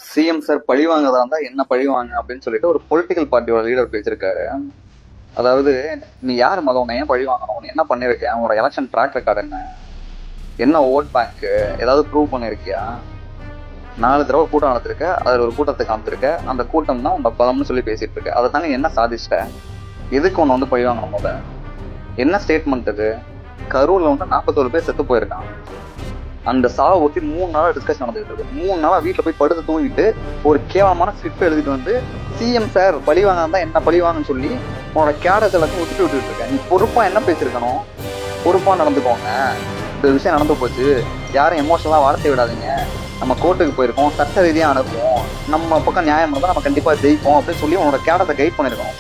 CM sir பழி வாங்குறதா இருந்தா என்ன பழி வாங்க அப்படின்னு சொல்லிட்டு ஒரு பொலிட்டிக்கல் பார்ட்டியோட லீடர் பேசியிருக்காரு. அதாவது, நீ யாரு மதம், உன்னை ஏன் பழி வாங்கணும், நீ என்ன பண்ணிருக்க, உன்னோட எலெக்ஷன் ட்ராக் ரெக்கார்டு என்ன ஓட் பேங்க் ஏதாவது ப்ரூவ் பண்ணிருக்கியா, 4 தடவை கூட்டம் நடத்திருக்க, அதில் ஒரு கூட்டத்தை காமிச்சிருக்க, அந்த கூட்டம் தான் உங்க பலம்னு சொல்லி பேசிட்டு இருக்க, அதை தாங்க என்ன சாதிச்சிட்ட, எதுக்கு ஒன்று வந்து பழி வாங்கணும், போத என்ன ஸ்டேட்மெண்ட் இது? கரூர்ல வந்து 41 பேர் செத்து போயிருக்கான். அந்த சாவை ஒட்டி 3 நாளா டிஸ்கஷன் நடந்துட்டு இருக்கு. 3 நாளா வீட்டுல போய் படுத்து தூங்கிட்டு ஒரு கேவலமான ஸ்கிரிப்ட் எழுதிட்டு வந்து சிஎம் சார் பழி வாங்க என்ன பழி வாங்கன்னு சொல்லி உன்னோட கேடஸ் எல்லாத்தையும் ஒத்துட்டு விட்டுட்டு இருக்க. நீ பொறுப்பா என்ன பேசிருக்கணும், பொறுப்பா நடந்துக்கோங்க, இந்த விஷயம் நடந்து போச்சு, யாரும் எமோஷனலா வார்த்தை விடாதீங்க, நம்ம கோர்ட்டுக்கு போயிருக்கோம், சட்ட ரீதியா அனுப்புவோம், நம்ம பக்கம் நியாயம் இருந்தால் நம்ம கண்டிப்பா ஜெயிப்போம் அப்படின்னு சொல்லி உன்னோட கேடத்தை கைட் பண்ணிருக்கோம்.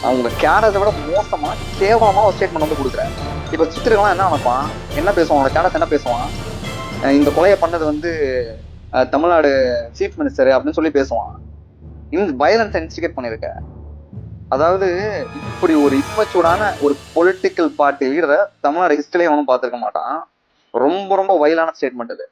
அவங்க கேடஸை விட மோசமா கேவலமா ஒரு ஸ்டேட்மெண்ட் வந்து கொடுக்குறேன். இப்ப சித்திரங்களாம் என்ன நினைப்பான், என்ன பேசுவான், உன்னோட கேடஸ் என்ன பேசுவான், இந்த கொலையை பண்ணது வந்து தமிழ்நாடு சீஃப் மினிஸ்டர் அப்படின்னு சொல்லி பேசுவான். இந்த வயலன்ஸ் இன்ஸ்டிகேட் பண்ணிருக்க. அதாவது, இப்படி ஒரு இன்வெச்சூடான ஒரு பொலிட்டிக்கல் பார்ட்டி லீடரை தமிழ்நாடு ஹிஸ்டரியே ஒன்றும் பார்த்துருக்க மாட்டான். ரொம்ப ரொம்ப வயலான ஸ்டேட்மெண்ட் இது.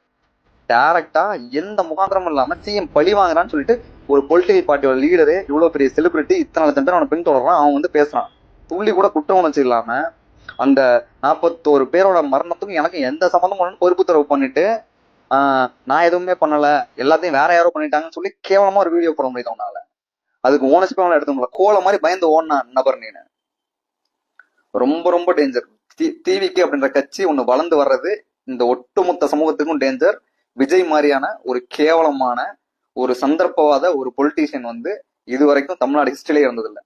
டைரக்டா எந்த முகாந்திரமும் இல்லாம சிஎம் பழி வாங்குறான்னு சொல்லிட்டு ஒரு பொலிட்டிக்கல் பார்ட்டியோட லீடரு, இவ்வளவு பெரிய செலிபிரிட்டி, இத்தனை லட்சம் பேர் அவனை பின்தொடர்றான், அவன் வந்து பேசுறான். துள்ளி கூட குற்ற உணர்ச்சி இல்லாம அந்த 41 பேரோட மரணத்துக்கும் எனக்கு எந்த சம்மந்தமும் பொறுப்பு தரவு பண்ணிட்டு நான் எதுவுமே பண்ணல, எல்லாத்தையும் வேற யாரோ பண்ணிட்டாங்கன்னு சொல்லி கேவலமா ஒரு வீடியோ போட முடியுது உன்னால. அதுக்கு ஓனர்ஷிப் எடுக்க முடியல. கோல மாதிரி பயந்து ஓடின நபர் நீனு. ரொம்ப ரொம்ப டேஞ்சர். டிவிக்கு அப்படின்ற கட்சி ஒண்ணு வளர்ந்து வர்றது இந்த ஒட்டுமொத்த சமூகத்துக்கும் டேஞ்சர். விஜய் மாதிரியான ஒரு கேவலமான ஒரு சந்தர்ப்பவாத ஒரு பொலிட்டீஷியன் வந்து இதுவரைக்கும் தமிழ்நாடு ஹிஸ்டரியிலே இருந்ததில்லை.